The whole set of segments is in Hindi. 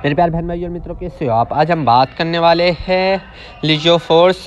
मेरे प्यारे बहन भाइयों और मित्रों, कैसे हो आप। आज हम बात करने वाले हैं लिजोफोर्स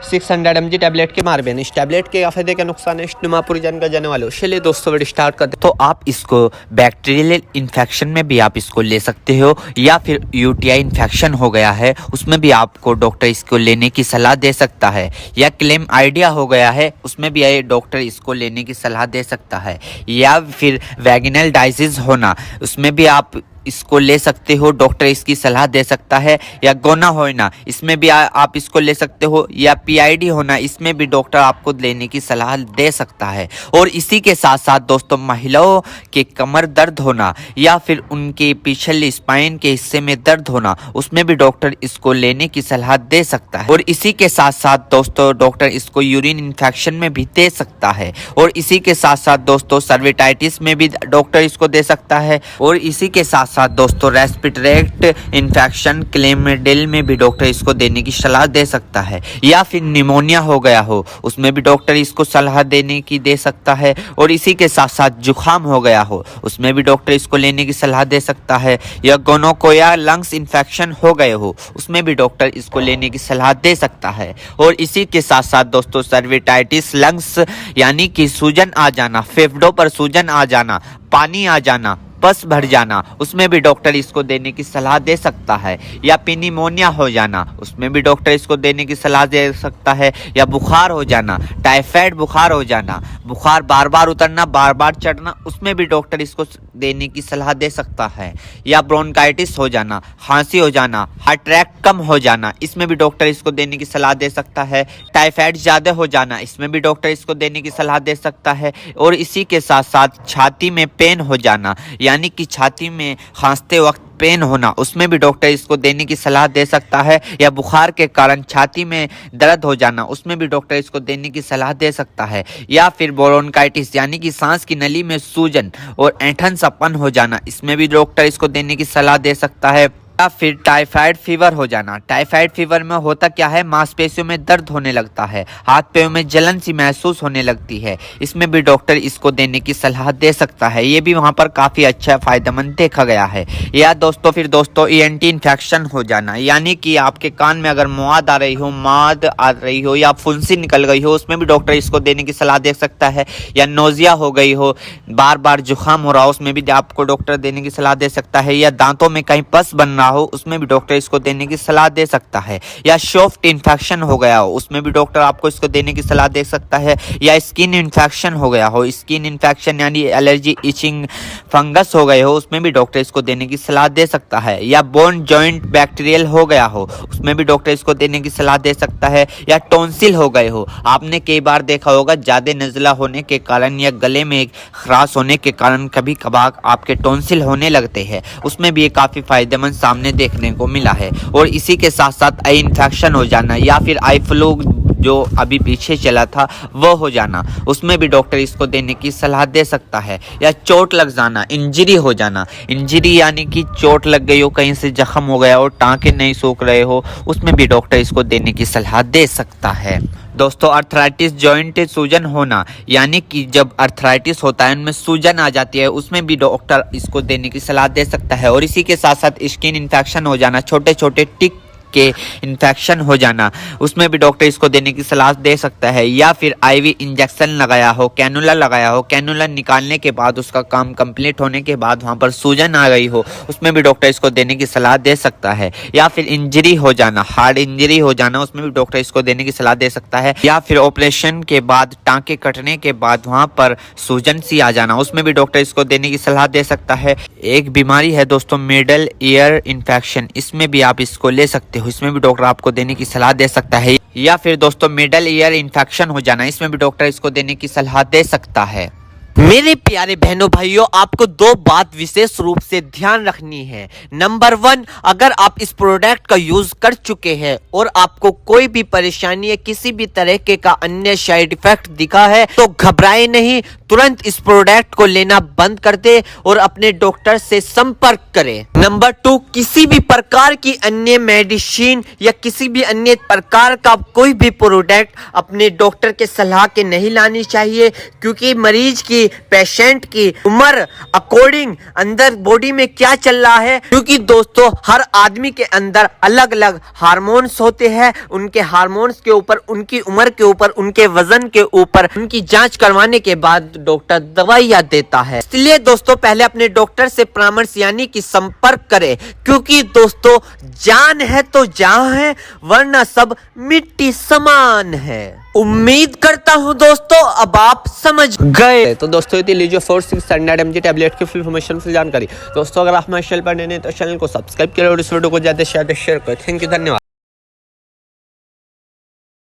600 mg टैबलेट के बारे में। इस टैबलेट के फायदे के नुकसान पूरी जानकारी जाने वाले हो। चलिए दोस्तों वीडियो स्टार्ट करते हैं। तो आप इसको बैक्टीरियल इन्फेक्शन में भी आप इसको ले सकते हो, या फिर यूटीआई इन्फेक्शन हो गया है उसमें भी आपको डॉक्टर इसको लेने की सलाह दे सकता है, या क्लेम आइडिया हो गया है उसमें भी डॉक्टर इसको लेने की सलाह दे सकता है, या फिर वैगिनल डाइजिस होना उसमें भी आप इसको ले सकते हो, डॉक्टर इसकी सलाह दे सकता है, या गोना होना इसमें भी आप इसको ले सकते हो, या पीआईडी होना इसमें भी डॉक्टर आपको लेने की सलाह दे सकता है। और इसी के साथ साथ दोस्तों महिलाओं के कमर दर्द होना या फिर उनके पिछले स्पाइन के हिस्से में दर्द होना उसमें भी डॉक्टर इसको लेने की सलाह दे सकता है। और इसी के साथ साथ दोस्तों डॉक्टर इसको यूरिन इन्फेक्शन में भी दे सकता है। और इसी के साथ साथ दोस्तों सर्विटाइटिस में भी डॉक्टर इसको दे सकता है। और इसी के साथ साथ दोस्तों रेस्पिरेटरी इन्फेक्शन क्लेमिडिल में भी डॉक्टर इसको देने की सलाह दे सकता है, या फिर निमोनिया हो गया हो उसमें भी डॉक्टर इसको सलाह देने की दे सकता है। और इसी के साथ साथ जुखाम हो गया हो उसमें भी डॉक्टर इसको लेने की सलाह दे सकता है, या गोनोकोया लंग्स इन्फेक्शन हो गए हो उसमें भी डॉक्टर इसको लेने की सलाह दे सकता है। और इसी के साथ साथ दोस्तों सर्विटाइटिस लंग्स यानी कि सूजन आ जाना, फेफड़ों पर सूजन आ जाना, पानी आ जाना, पस भर जाना उसमें भी डॉक्टर इसको देने की सलाह दे सकता है, या निमोनिया हो जाना उसमें भी डॉक्टर इसको देने की सलाह दे सकता है, या बुखार हो जाना, टाइफाइड बुखार हो जाना, बुखार बार बार उतरना बार बार चढ़ना उसमें भी डॉक्टर इसको देने की सलाह दे सकता है, या ब्रोंकाइटिस हो जाना, खांसी हो जाना, हार्ट अटैक कम हो जाना इसमें भी डॉक्टर इसको देने की सलाह दे सकता है, टाइफाइड ज़्यादा हो जाना इसमें भी डॉक्टर इसको देने की सलाह दे सकता है। और इसी के साथ साथ छाती में पेन हो जाना यानी कि छाती में खांसते वक्त पेन होना उसमें भी डॉक्टर इसको देने की सलाह दे सकता है, या बुखार के कारण छाती में दर्द हो जाना उसमें भी डॉक्टर इसको देने की सलाह दे सकता है, या फिर ब्रोंकाइटिस यानी कि सांस की नली में सूजन और ऐंठन सपन हो जाना इसमें भी डॉक्टर इसको देने की सलाह दे सकता है, या फिर टाइफाइड फीवर हो जाना। टाइफाइड फीवर में होता क्या है, मांसपेशियों में दर्द होने लगता है, हाथ पैरों में जलन सी महसूस होने लगती है, इसमें भी डॉक्टर इसको देने की सलाह दे सकता है। ये भी वहाँ पर काफ़ी अच्छा फायदेमंद देखा गया है। या दोस्तों फिर दोस्तों ईएनटी इन्फेक्शन हो जाना यानी कि आपके कान में अगर मुआद आ रही हो, माद आ रही हो, या फुंसी निकल गई हो उसमें भी डॉक्टर इसको देने की सलाह दे सकता है, या नोजिया हो गई हो, बार बार जुकाम हो रहा हो उसमें भी आपको डॉक्टर देने की सलाह दे सकता है, या दांतों में कहीं पस बन रहा हो उसमें भी डॉक्टर इसको देने की सलाह दे सकता है, या सॉफ्ट इन्फेक्शन हो गया हो उसमें भी डॉक्टर आपको इसको देने की सलाह दे सकता है, या स्किन इन्फेक्शन हो गया हो, स्किन इन्फेक्शन यानी एलर्जी इचिंग फंगस हो गए हो उसमें भी डॉक्टर इसको देने की सलाह दे सकता है, या बोन जॉइंट बैक्टीरियल हो गया हो उसमें भी डॉक्टर इसको देने की सलाह दे सकता है, या टॉन्सिल हो गए हो। आपने कई बार देखा होगा ज़्यादा नज़ला होने के कारण या गले में खराश होने के कारण कभी कभार आपके टॉन्सिल होने लगते हैं उसमें भी ये काफ़ी फायदेमंद सामने देखने को मिला है। और इसी के साथ साथ आई इन्फेक्शन हो जाना या फिर आई फ्लू जो अभी पीछे चला था वो हो जाना उसमें भी डॉक्टर इसको देने की सलाह दे सकता है, या चोट लग जाना, इंजरी हो जाना, इंजरी यानी कि चोट लग गई हो, कहीं से जख्म हो गया हो, टांके नहीं सूख रहे हो उसमें भी डॉक्टर इसको देने की सलाह दे सकता है। दोस्तों अर्थराइटिस जॉइंट सूजन होना यानी कि जब अर्थराइटिस होता है उनमें सूजन आ जाती है उसमें भी डॉक्टर इसको देने की सलाह दे सकता है। और इसी के साथ साथ स्किन इन्फेक्शन हो जाना, छोटे छोटे टिक के इन्फेक्शन हो जाना उसमें भी डॉक्टर इसको देने की सलाह दे सकता है, या फिर आईवी इंजेक्शन लगाया हो, कैनुला लगाया हो, कैनुला निकालने के बाद उसका काम कंप्लीट होने के बाद वहां पर सूजन आ गई हो उसमें भी डॉक्टर इसको देने की सलाह दे सकता है, या फिर इंजरी हो जाना, हार्ड इंजरी हो जाना उसमें भी डॉक्टर इसको देने की सलाह दे सकता है, या फिर ऑपरेशन के बाद टांके कटने के बाद वहां पर सूजन सी आ जाना उसमें भी डॉक्टर इसको देने की सलाह दे सकता है। एक बीमारी है दोस्तों मिडल ईयर इन्फेक्शन, इसमें भी आप इसको ले सकते हो, इसमें भी डॉक्टर आपको देने की सलाह दे सकता है। या फिर दोस्तों मिडल ईयर इन्फेक्शन हो जाना इसमें भी डॉक्टर इसको देने की सलाह दे सकता है। मेरे प्यारे बहनों भाइयों, आपको दो बात विशेष रूप से ध्यान रखनी है। नंबर 1, अगर आप इस प्रोडक्ट का यूज कर चुके हैं और आपको कोई भी परेशानी या किसी भी तरह के का अन्य साइड इफेक्ट दिखा है तो घबराए नहीं, तुरंत इस प्रोडक्ट को लेना बंद कर दे और अपने डॉक्टर से संपर्क करें। नंबर 2, किसी भी प्रकार की अन्य मेडिसिन या किसी भी अन्य प्रकार का कोई भी प्रोडक्ट अपने डॉक्टर के सलाह के नहीं लानी चाहिए, क्योंकि मरीज की कि पेशेंट की उम्र अकॉर्डिंग अंदर बॉडी में क्या चल रहा है, क्योंकि दोस्तों हर आदमी के अंदर अलग अलग हार्मोन्स होते हैं। उनके हार्मोन्स के ऊपर, उनकी उम्र के ऊपर, उनके वजन के ऊपर उनकी जांच करवाने के बाद डॉक्टर दवाइयां देता है। इसलिए दोस्तों पहले अपने डॉक्टर से परामर्श यानी कि संपर्क करें, क्योंकि दोस्तों जान है तो जहां है, वरना सब मिट्टी समान है। उम्मीद करता हूं दोस्तों अब आप समझ गए। तो दोस्तों ये लीजिए 4-6 स्टैंडर्ड एमजी टैबलेट की फुल इन्फॉर्मेशन, फुल जानकारी। दोस्तों अगर आप हमारे चैनल पर नए हैं तो चैनल को सब्सक्राइब करें और इस वीडियो को ज्यादा से शेयर करें। थैंक यू, धन्यवाद।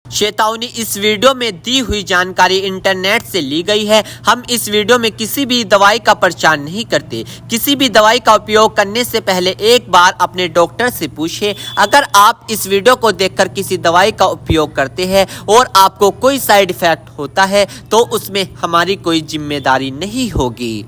चेतावनी, इस वीडियो में दी हुई जानकारी इंटरनेट से ली गई है। हम इस वीडियो में किसी भी दवाई का प्रचार नहीं करते। किसी भी दवाई का उपयोग करने से पहले एक बार अपने डॉक्टर से पूछें। अगर आप इस वीडियो को देखकर किसी दवाई का उपयोग करते हैं और आपको कोई साइड इफेक्ट होता है तो उसमें हमारी कोई जिम्मेदारी नहीं होगी।